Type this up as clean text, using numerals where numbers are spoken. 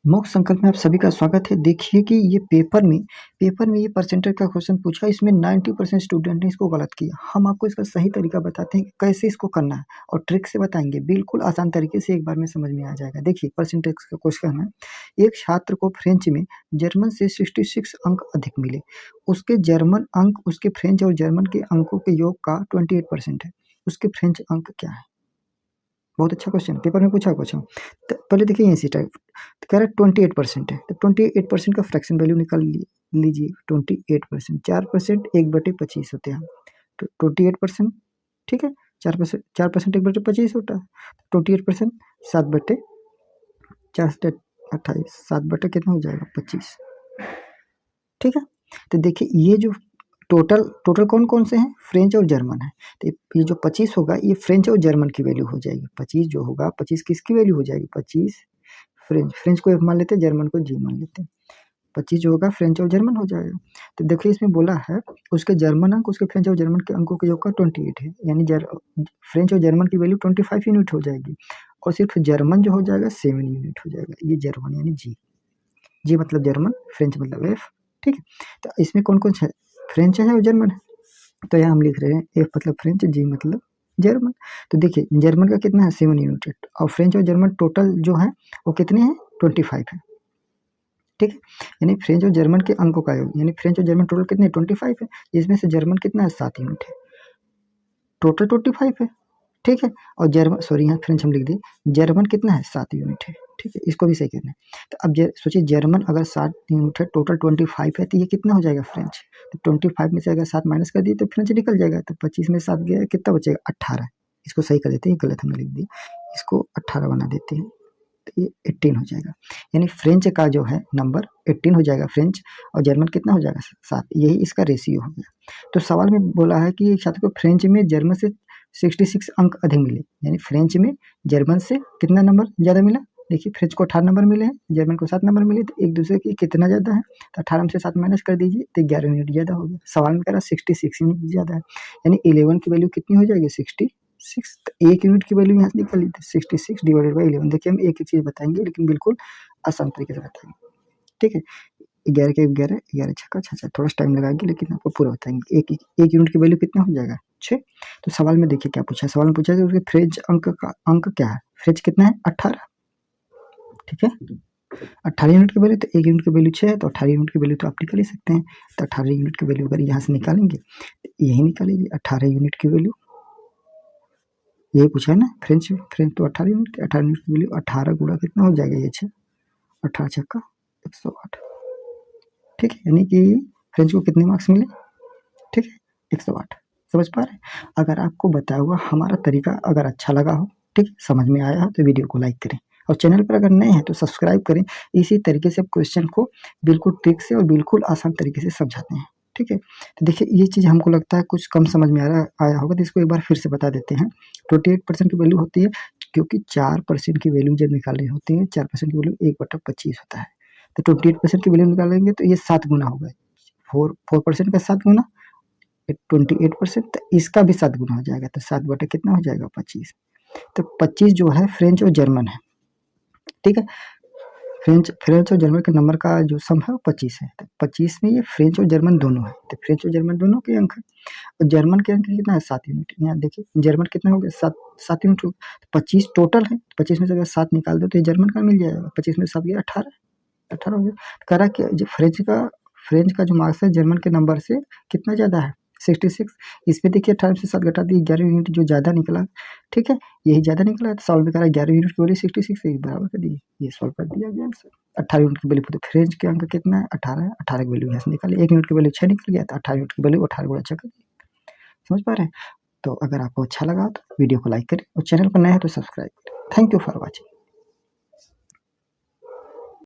मोक्ष संकल्प में आप सभी का स्वागत है। देखिए कि ये पेपर में ये परसेंटेज का क्वेश्चन पूछा, इसमें 90% स्टूडेंट ने इसको गलत किया। हम आपको इसका सही तरीका बताते हैं कि कैसे इसको करना है और ट्रिक से बताएंगे, बिल्कुल आसान तरीके से एक बार में समझ में आ जाएगा। देखिए परसेंटेज का क्वेश्चन है, एक छात्र को फ्रेंच में जर्मन से 66 अंक अधिक मिले। उसके जर्मन अंक उसके फ्रेंच और जर्मन के अंकों के योग का 28% है। उसके फ्रेंच अंक क्या है? बहुत अच्छा क्वेश्चन, पेपर में पूछा क्वेश्चन। तो पहले देखिए इसी टाइप कह रहा है 28% है, तो 28% का फ्रैक्शन वैल्यू निकाल लीजिए। 28%, 4% 1/25 होते हैं। तो 28%, ठीक है, 4% 1/25 होता है। 28% 7/4 7 बटे कितना हो जाएगा 25, ठीक है। तो देखिए ये जो टोटल टोटल कौन कौन से हैं, फ्रेंच और जर्मन है। तो ये जो 25 होगा ये फ्रेंच और जर्मन की वैल्यू हो जाएगी। 25 जो होगा, 25 किसकी वैल्यू हो जाएगी? 25 फ्रेंच को F मान लेते हैं, जर्मन को G मान लेते हैं। 25 जो होगा फ्रेंच और जर्मन हो जाएगा। तो देखिए इसमें बोला है उसके जर्मन अंक उसके फ्रेंच और जर्मन के अंकों के योग का 28 है, यानी फ्रेंच और जर्मन की वैल्यू 25 यूनिट हो जाएगी और सिर्फ जर्मन जो हो जाएगा 7 यूनिट हो जाएगा। ये जर्मन यानी जी मतलब जर्मन, फ्रेंच मतलब F, ठीक है। तो इसमें कौन कौन से फ्रेंच है और जर्मन है, तो यहाँ हम लिख रहे हैं F मतलब फ्रेंच, G मतलब जर्मन। तो देखिए जर्मन का कितना है 7 यूनिट और फ्रेंच और जर्मन टोटल जो है वो कितने हैं 25 है, ठीक है। यानी फ्रेंच और जर्मन के अंकों का योग, यानी फ्रेंच और जर्मन टोटल कितने 25 है, इसमें से जर्मन कितना है 7 यूनिट है, टोटल 25 है, ठीक है। और जर्मन सॉरी यहाँ फ्रेंच हम लिख दिए, जर्मन कितना है 7 यूनिट है, ठीक है, इसको भी सही करना है। तो अब सोचिए जर्मन अगर 7 यूनिट है, टोटल 25 है, तो ये कितना हो जाएगा फ्रेंच। तो 25 में से अगर 7 माइनस कर दिए तो फ्रेंच निकल जाएगा। तो 25 में 7 गया, कितना बचेगा 18। इसको सही कर देते हैं, गलत हमने लिख दिया, इसको 18 बना देते हैं, तो ये 18 हो जाएगा। यानी फ्रेंच का जो है नंबर 18 हो जाएगा फ्रेंच, और जर्मन कितना हो जाएगा 7। यही इसका रेशियो हो गया। तो सवाल में बोला है कि एक छात्र को फ्रेंच में जर्मन से 66 अंक अधिक मिले, यानी फ्रेंच में जर्मन से कितना नंबर ज़्यादा मिला। देखिए फ्रेंच को 18 नंबर मिले हैं, जर्मन को 7 नंबर मिले, तो एक दूसरे की कितना ज़्यादा है, तो 18 में से 7 माइनस कर दीजिए तो 11 यूनिट ज़्यादा हो गया। सवाल में कह रहा है 66 यूनिट ज़्यादा है, यानी 11 की वैल्यू कितनी हो जाएगी 66। तो 1 यूनिट की वैल्यू यहाँ से निकाल ली, 66 डिवाइडेड बाई 11। देखिए हम एक चीज़ बताएंगे लेकिन बिल्कुल आसान तरीके से बताएंगे, ठीक है। 11 के 11, 11 छक्का 6, थोड़ा सा टाइम लगाएंगे लेकिन आपको पूरा बताएंगे। एक यूनिट की वैल्यू कितना हो जाएगा 6। तो सवाल में देखिए क्या पूछा है, सवाल में पूछा है कि उसके फ्रेंच अंक क्या है, फ्रेंच कितना है 18, ठीक है। 18 यूनिट की वैल्यू, तो 1 यूनिट की वैल्यू 6 है, तो 18 यूनिट की वैल्यू तो आप निकाल ही सकते हैं। तो 18 यूनिट की वैल्यू अगर यहाँ से निकालेंगे तो यही निकालेंगे 18 यूनिट की वैल्यू, यही पूछा है ना। फ्रेंच फ्रेंच तो 18 यूनिट की, 18 यूनिट की वैल्यू 18 गुणा कितना हो जाएगा ये 6, 18 छक्का 108, ठीक है। यानी कि फ्रेंच को कितने मार्क्स मिले, ठीक है 108। समझ पा रहे हैं। अगर आपको बताया हुआ हमारा तरीका अगर अच्छा लगा हो, ठीक है, समझ में आया हो, तो वीडियो को लाइक करें और चैनल पर अगर नए हैं तो सब्सक्राइब करें। इसी तरीके से क्वेश्चन को बिल्कुल ट्रिक से और बिल्कुल आसान तरीके से समझाते हैं, ठीक है। तो देखिए ये चीज़ हमको लगता है कुछ कम समझ में आया होगा, तो इसको एक बार फिर से बता देते हैं। 28% की वैल्यू होती है, क्योंकि 4% की वैल्यू जब निकालनी होती है, 4% की वैल्यू 1/25 होता है। तो 28% की वैल्यू निकालेंगे तो ये 7 गुना होगा, 4% का 7 गुना 28%, तो इसका भी 7 गुना हो जाएगा, तो 7 बटे कितना हो जाएगा 25। तो 25 जो है फ्रेंच और जर्मन है, ठीक है। फ्रेंच और जर्मन के नंबर का जो सम है वो 25 है। तो 25 में ये फ्रेंच और जर्मन दोनों है, तो फ्रेंच और जर्मन दोनों के अंक है। और जर्मन के अंक कितना है 7 यूनिट। यहाँ देखिए जर्मन कितना हो गया 7 यूनिट हो गया। 25 टोटल है, 25 में से अगर 7 निकाल दो तो ये जर्मन का मिल जाएगा। 25 में 7 गया 18 हो गया। कह रहा कि जो फ्रेंच का जो मार्क्स है जर्मन के नंबर से कितना ज़्यादा है 66। इसमें देखिए 18 से 7 घटा दिए, 11 यूनिट जो ज़्यादा निकला, ठीक है, यही ज़्यादा निकला है। तो सॉल्व में कह रहा है 11 यूनिट की वैल्यू 66 से बराबर कर दी, ये सॉल्व कर दिया गया आंसर। 18 यूनिट की वैल्यू, तो फ्रेंच के अंक कितना है 18 है, 18 की वैल्यू यहाँ से निकाली। 1 यूनिट की वैल्यू 6 निकल गया, तो 18 यूनिट की वैल्यू 18 गुणा 6 कर दी। समझ पा रहे हैं। तो अगर आपको अच्छा लगा तो वीडियो को लाइक करें और चैनल पर नए हैं तो सब्सक्राइब करें। Thank you for watching.